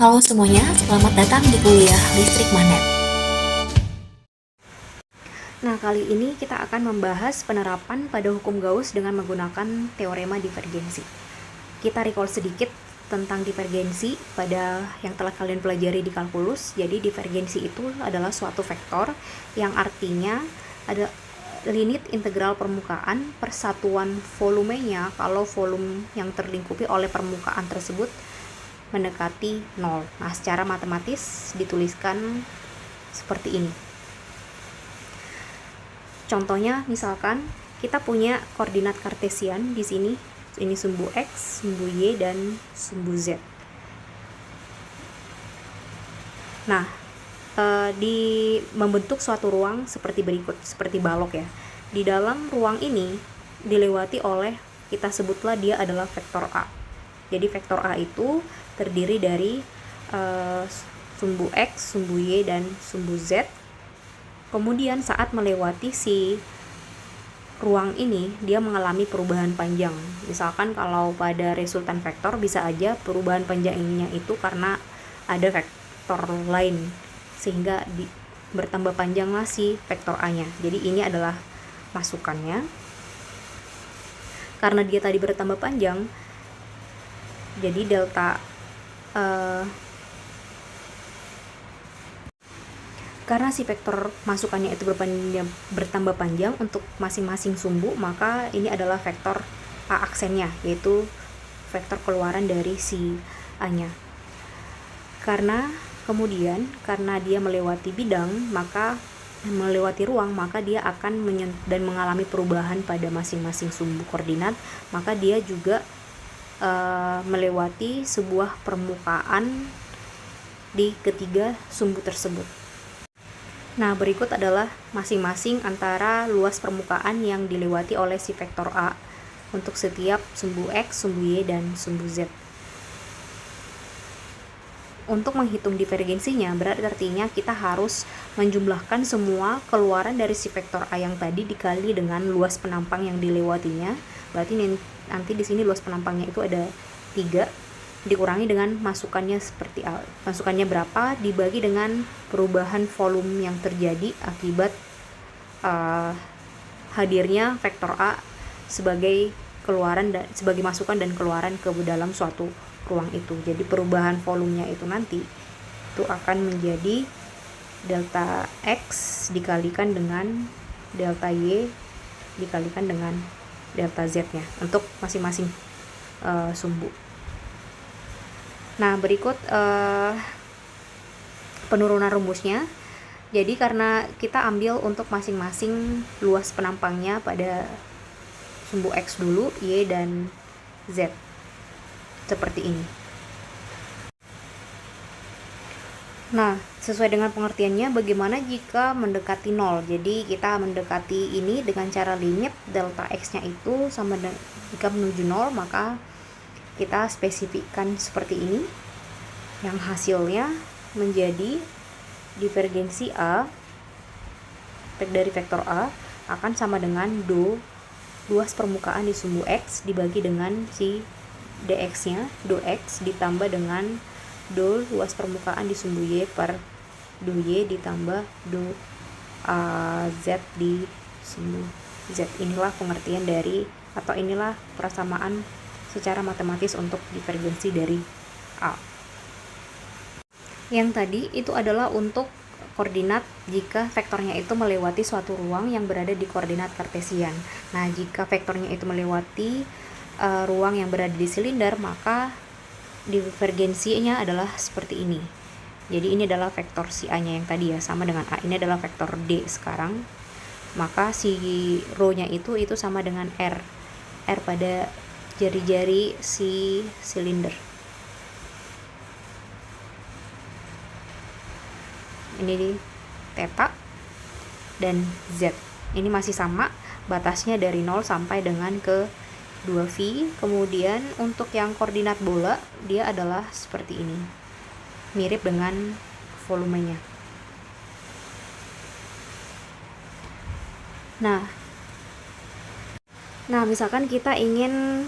Halo semuanya, selamat datang di kuliah Listrik Magnet. Nah, kali ini kita akan membahas penerapan pada hukum Gauss dengan menggunakan teorema divergensi. Kita recall sedikit tentang divergensi pada yang telah kalian pelajari di kalkulus. Jadi divergensi itu adalah suatu vektor yang artinya ada limit integral permukaan persatuan volumenya kalau volume yang terlingkupi oleh permukaan tersebut mendekati 0. Nah, secara matematis dituliskan seperti ini. Contohnya misalkan kita punya koordinat kartesian di sini. Ini sumbu X, sumbu Y, dan sumbu Z. Nah, di membentuk suatu ruang seperti berikut, seperti balok ya. Di dalam ruang ini dilewati oleh, kita sebutlah dia adalah vektor A. Jadi vektor A itu terdiri dari sumbu X, sumbu Y, dan sumbu Z. Kemudian saat melewati si ruang ini, dia mengalami perubahan panjang. Misalkan kalau pada resultan vektor bisa aja perubahan panjangnya itu karena ada vektor lain, sehingga bertambah panjanglah si vektor A-nya. Jadi ini adalah masukannya. Karena dia tadi bertambah panjang, jadi delta karena si vektor masukannya itu bertambah panjang untuk masing-masing sumbu, maka ini adalah vektor A aksennya, yaitu vektor keluaran dari si A-nya. Karena dia melewati bidang, maka melewati ruang, maka dia akan dan mengalami perubahan pada masing-masing sumbu koordinat, maka dia juga melewati sebuah permukaan di ketiga sumbu tersebut. Nah, berikut adalah masing-masing antara luas permukaan yang dilewati oleh si vektor A untuk setiap sumbu X, sumbu Y, dan sumbu Z. Untuk menghitung divergensinya, berarti artinya kita harus menjumlahkan semua keluaran dari si vektor A yang tadi dikali dengan luas penampang yang dilewatinya. Berarti nanti di sini luas penampangnya itu ada 3, dikurangi dengan masukannya seperti A. Masukannya berapa dibagi dengan perubahan volume yang terjadi akibat hadirnya vektor A sebagai sebagai masukan dan keluaran ke dalam suatu ruang itu. Jadi perubahan volumenya itu nanti itu akan menjadi delta X dikalikan dengan delta Y dikalikan dengan delta Z-nya untuk masing-masing sumbu. Nah, berikut penurunan rumusnya. Jadi karena kita ambil untuk masing-masing luas penampangnya pada sumbu X dulu, Y, dan Z. Seperti ini. Nah, sesuai dengan pengertiannya, bagaimana jika mendekati 0? Jadi kita mendekati ini dengan cara limit delta X-nya itu sama dengan jika menuju 0, maka kita spesifikkan seperti ini, yang hasilnya menjadi divergensi A dari vektor A akan sama dengan luas permukaan di sumbu X dibagi dengan si dx-nya, do X ditambah dengan do luas permukaan di sumbu Y per do Y ditambah do Z di sumbu Z. Inilah pengertian dari, atau inilah persamaan secara matematis untuk divergensi dari A. Yang tadi itu adalah untuk koordinat jika vektornya itu melewati suatu ruang yang berada di koordinat kartesian. Nah, jika vektornya itu melewati ruang yang berada di silinder, maka divergensinya adalah seperti ini. Jadi ini adalah vektor si A-nya yang tadi ya, sama dengan A. Ini adalah vektor D sekarang. Maka si rho-nya itu sama dengan R pada jari-jari si silinder. Ini di theta dan Z. Ini masih sama, batasnya dari 0 sampai dengan ke 2V. Kemudian untuk yang koordinat bola, dia adalah seperti ini, mirip dengan volumenya. Nah misalkan kita ingin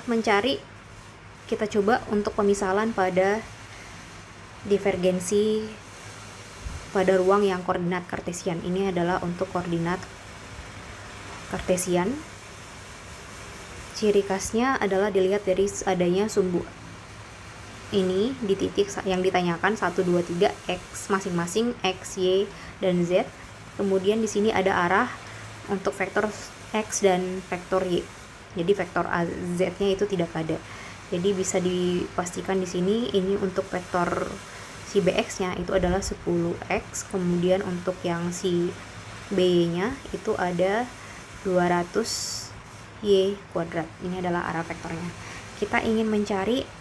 mencari, kita coba untuk pemisalan pada divergensi pada ruang yang koordinat kartesian. Ini adalah untuk koordinat kartesian. Ciri khasnya adalah dilihat dari adanya sumbu ini di titik yang ditanyakan 1, 2, 3 X masing-masing, X, Y, dan Z. Kemudian di sini ada arah untuk vektor X dan vektor Y. Jadi vektor Z-nya itu tidak ada. Jadi bisa dipastikan di sini ini untuk vektor si BX-nya itu adalah 10X. Kemudian untuk yang si BY-nya itu ada 200Y kuadrat. Ini adalah arah vektornya. Kita ingin mencari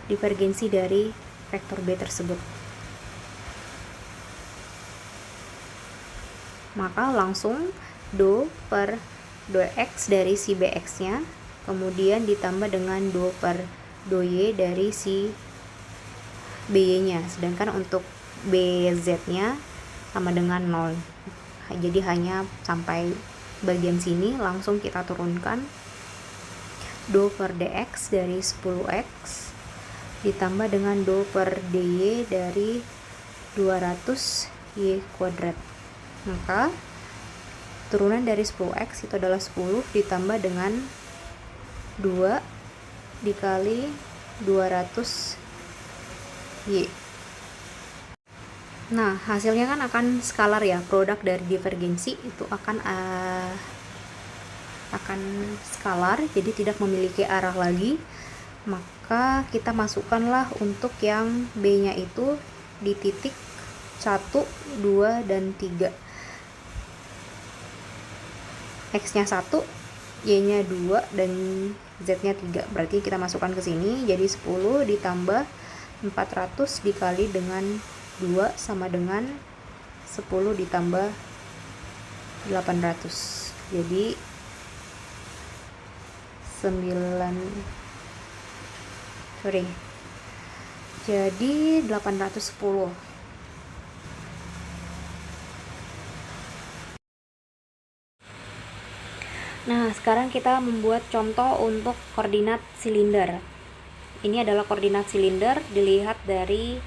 divergensi dari vektor B tersebut. Maka langsung do per do X dari si BX nya, kemudian ditambah dengan do per do Y dari si BY nya, sedangkan untuk BZ nya sama dengan 0. Jadi hanya sampai bagian sini langsung kita turunkan do per dx dari 10x ditambah dengan do per dy dari 200y kuadrat. Maka turunan dari 10x itu adalah 10 ditambah dengan 2 dikali 200y. Nah, hasilnya kan akan skalar ya. Produk dari divergensi itu akan skalar, jadi tidak memiliki arah lagi. Maka kita masukkanlah untuk yang B nya itu di titik 1, 2, dan 3. X nya 1, Y nya 2, dan Z nya 3. Berarti kita masukkan ke sini, jadi 10 ditambah 400 dikali dengan 2 sama dengan 10 ditambah 800. Jadi 810. Nah, sekarang kita membuat contoh untuk koordinat silinder. Ini adalah koordinat silinder dilihat dari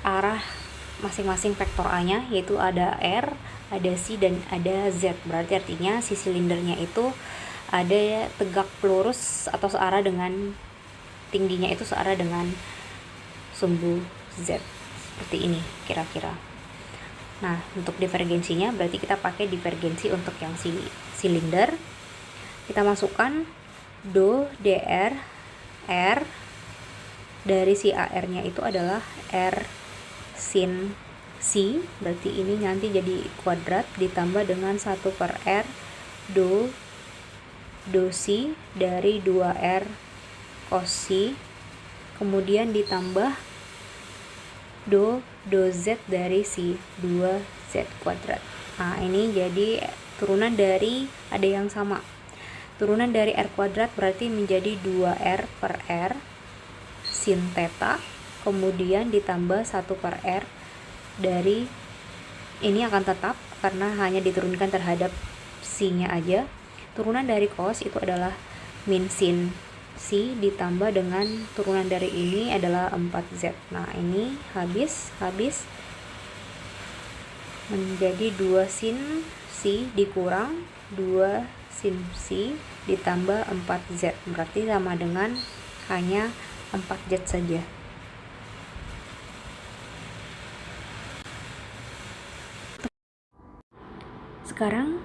arah masing-masing vektor A-nya, yaitu ada R, ada C, dan ada Z. Berarti artinya si silindernya itu ada tegak lurus atau searah dengan tingginya itu searah dengan sumbu Z. Seperti ini kira-kira. Nah, untuk divergensinya berarti kita pakai divergensi untuk yang si silinder. Kita masukkan do dr R dari si AR-nya itu adalah R sin C, berarti ini nanti jadi kuadrat ditambah dengan 1 per R do C dari 2R cos C, kemudian ditambah do Z dari si 2Z kuadrat. Nah, ini jadi turunan dari ada yang sama. Turunan dari R kuadrat berarti menjadi 2R per R sin theta, kemudian ditambah 1 per R dari ini akan tetap karena hanya diturunkan terhadap C-nya aja. Turunan dari cos itu adalah min sin C ditambah dengan turunan dari ini adalah 4Z. Nah, ini habis menjadi 2 sin C dikurang 2 sin C ditambah 4Z. Berarti sama dengan hanya 4Z saja. Sekarang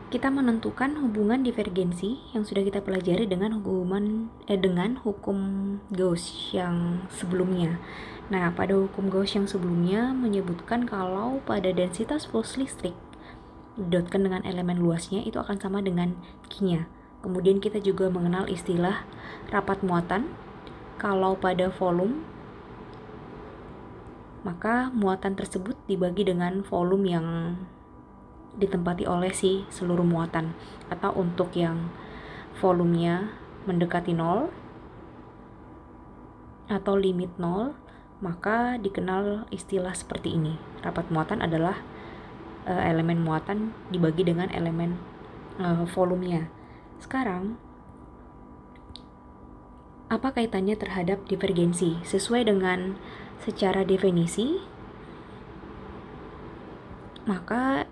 kita menentukan hubungan divergensi yang sudah kita pelajari dengan dengan hukum Gauss yang sebelumnya. Nah, pada hukum Gauss yang sebelumnya menyebutkan kalau pada densitas flux listrik didotkan dengan elemen luasnya itu akan sama dengan Q-nya. Kemudian kita juga mengenal istilah rapat muatan. Kalau pada volume, maka muatan tersebut dibagi dengan volume yang ditempati oleh si seluruh muatan. Atau untuk yang volumenya mendekati 0 atau limit 0, maka dikenal istilah seperti ini. Rapat muatan adalah elemen muatan dibagi dengan elemen volumenya. Sekarang apa kaitannya terhadap divergensi? Sesuai dengan secara definisi, maka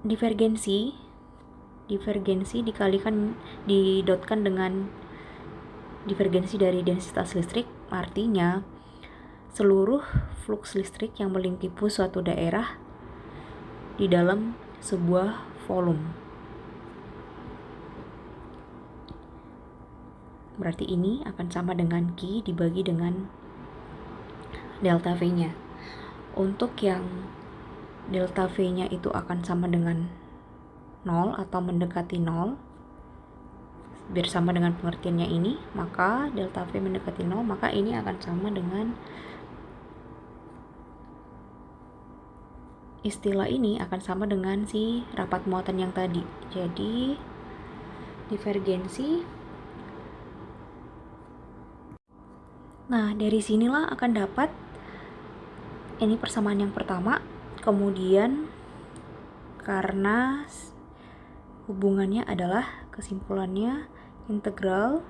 divergensi didotkan dengan divergensi dari densitas listrik, artinya seluruh flux listrik yang melingkupi suatu daerah di dalam sebuah volume. Berarti ini akan sama dengan Q dibagi dengan delta V-nya. Untuk yang delta V-nya itu akan sama dengan 0 atau mendekati 0, biar sama dengan pengertiannya ini, maka delta V mendekati 0, maka ini akan sama dengan istilah ini akan sama dengan si rapat muatan yang tadi. Jadi divergensi. Nah, dari sinilah akan dapat ini persamaan yang pertama. Kemudian karena hubungannya adalah kesimpulannya integral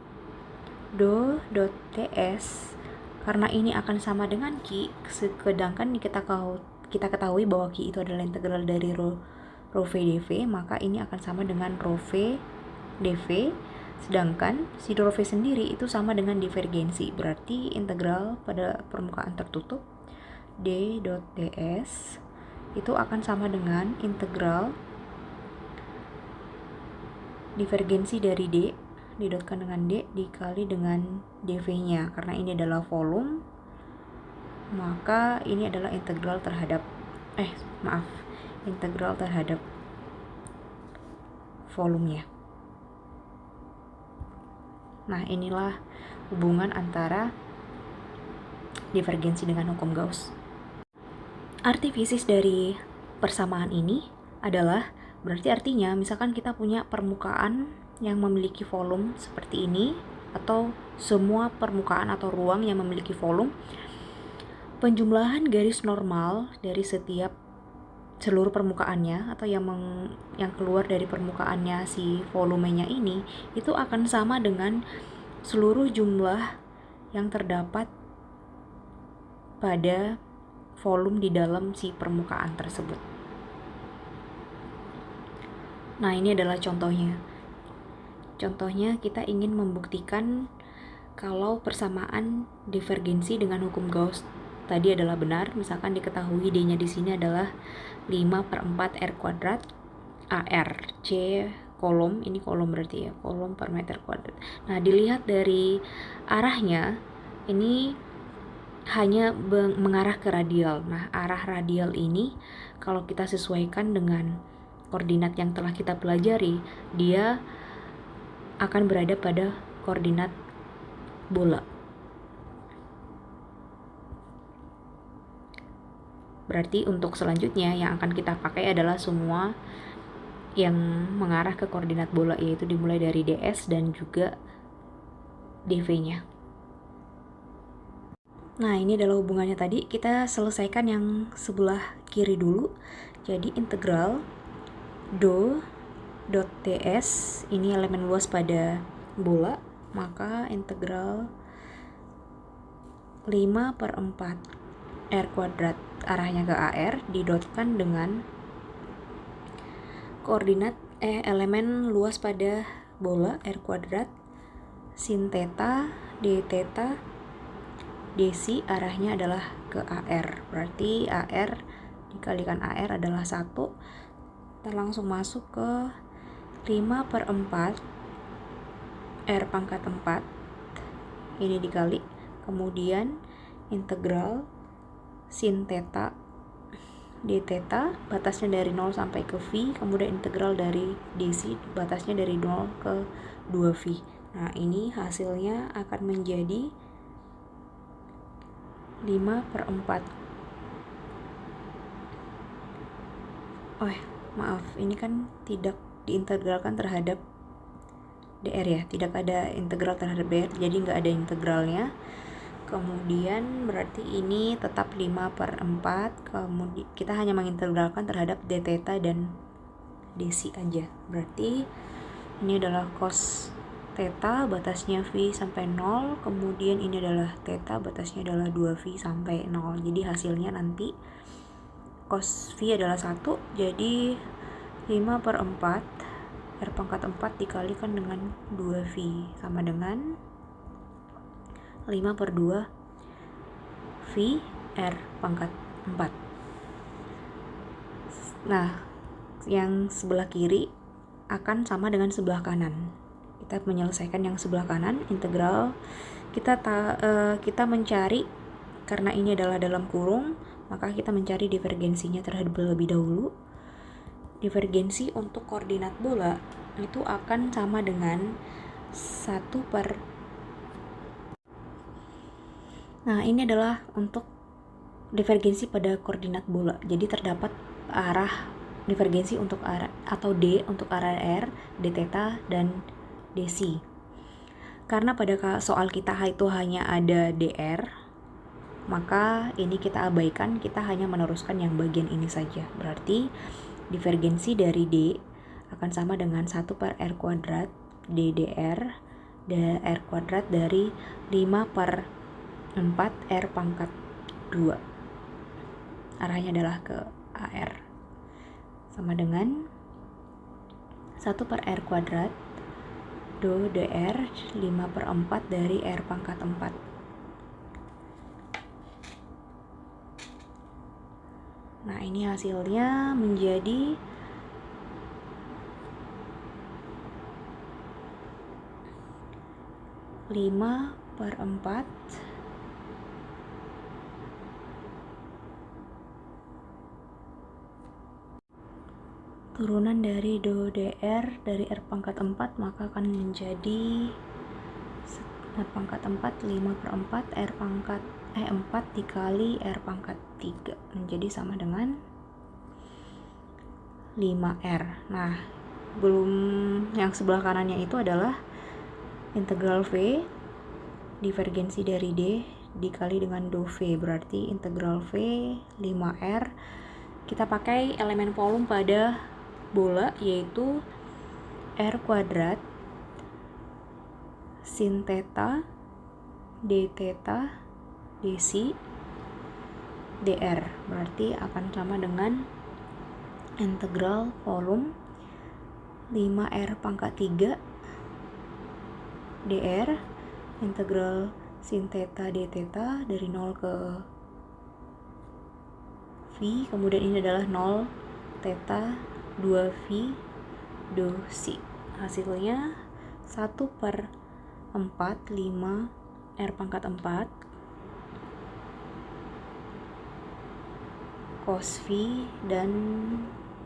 do dot ts, karena ini akan sama dengan Q, sedangkan kita ketahui bahwa Q itu adalah integral dari rho V dv, maka ini akan sama dengan rho V dv, sedangkan si rho V sendiri itu sama dengan divergensi, berarti integral pada permukaan tertutup d dot ds itu akan sama dengan integral divergensi dari D didotkan dengan D dikali dengan dv-nya. Karena ini adalah volume, maka ini adalah integral terhadap integral terhadap volumenya. Nah, inilah hubungan antara divergensi dengan hukum Gauss. Arti fisis dari persamaan ini adalah berarti artinya misalkan kita punya permukaan yang memiliki volume seperti ini, atau semua permukaan atau ruang yang memiliki volume, penjumlahan garis normal dari setiap seluruh permukaannya atau yang keluar dari permukaannya si volumenya ini itu akan sama dengan seluruh jumlah yang terdapat pada volume di dalam si permukaan tersebut. Nah, ini adalah contohnya. Contohnya kita ingin membuktikan kalau persamaan divergensi dengan hukum Gauss tadi adalah benar. Misalkan diketahui D-nya di sini adalah 5/4 R kuadrat AR, C kolom, ini kolom berarti ya, kolom per meter kuadrat. Nah, dilihat dari arahnya, ini hanya mengarah ke radial. Nah, arah radial ini kalau kita sesuaikan dengan koordinat yang telah kita pelajari, dia akan berada pada koordinat bola. Berarti untuk selanjutnya yang akan kita pakai adalah semua yang mengarah ke koordinat bola, yaitu dimulai dari ds dan juga dv-nya. Nah, ini adalah hubungannya tadi. Kita selesaikan yang sebelah kiri dulu. Jadi integral do dot ds, ini elemen luas pada bola, maka integral 5/4 R kuadrat arahnya ke AR didotkan dengan koordinat elemen luas pada bola R kuadrat sin theta d theta dc, arahnya adalah ke AR, berarti AR dikalikan AR adalah 1. Kita langsung masuk ke 5/4 R pangkat 4 ini dikali, kemudian integral sin theta d theta, batasnya dari 0 sampai ke V, kemudian integral dari dc, batasnya dari 0 ke 2V. Nah, ini hasilnya akan menjadi 5/4. Maaf, ini kan tidak diintegralkan terhadap dr ya, tidak ada integral terhadap dr, jadi nggak ada integralnya. Kemudian berarti ini tetap 5/4, kemudian kita hanya mengintegralkan terhadap d theta dan dc aja. Berarti ini adalah cos theta batasnya V sampai 0, kemudian ini adalah theta batasnya adalah 2V sampai 0. Jadi hasilnya nanti cos V adalah 1, jadi 5/4 R pangkat 4 dikalikan dengan 2V sama dengan 5/2 V R pangkat 4. Nah, yang sebelah kiri akan sama dengan sebelah kanan. Kita menyelesaikan yang sebelah kanan, integral. Kita mencari, karena ini adalah dalam kurung, maka kita mencari divergensinya terlebih dahulu. Divergensi untuk koordinat bola itu akan sama dengan 1 per. Nah, ini adalah untuk divergensi pada koordinat bola. Jadi terdapat arah divergensi untuk arah atau D untuk arah R, D theta dan DC. Karena pada soal kita itu hanya ada DR, maka ini kita abaikan, kita hanya meneruskan yang bagian ini saja. Berarti divergensi dari D akan sama dengan 1 per R kuadrat DDR R kuadrat dari 5/4 R pangkat 2. Arahnya adalah ke AR. Sama dengan 1 per R kuadrat do DR 5/4 dari R pangkat 4. Nah, ini hasilnya menjadi 5/4 turunan dari do DR dari R pangkat 4, maka akan menjadi R pangkat 4 5/4 R pangkat 4 dikali R pangkat 3 menjadi sama dengan 5R. Nah, belum yang sebelah kanannya itu adalah integral V divergensi dari D dikali dengan do V, berarti integral V 5R. Kita pakai elemen volum pada bola, yaitu R kuadrat sin theta d theta dc dr, berarti akan sama dengan integral volum 5R pangkat 3 dr integral sin theta d theta dari 0 ke V, kemudian ini adalah 0 theta 2V do C. Hasilnya 1/4 5 R pangkat 4 cos V dan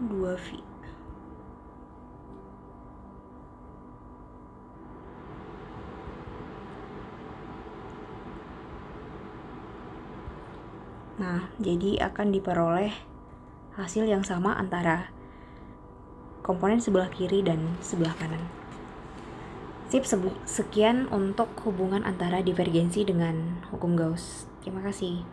2V. Nah, jadi akan diperoleh hasil yang sama antara komponen sebelah kiri dan sebelah kanan. Sekian untuk hubungan antara divergensi dengan hukum Gauss. Terima kasih.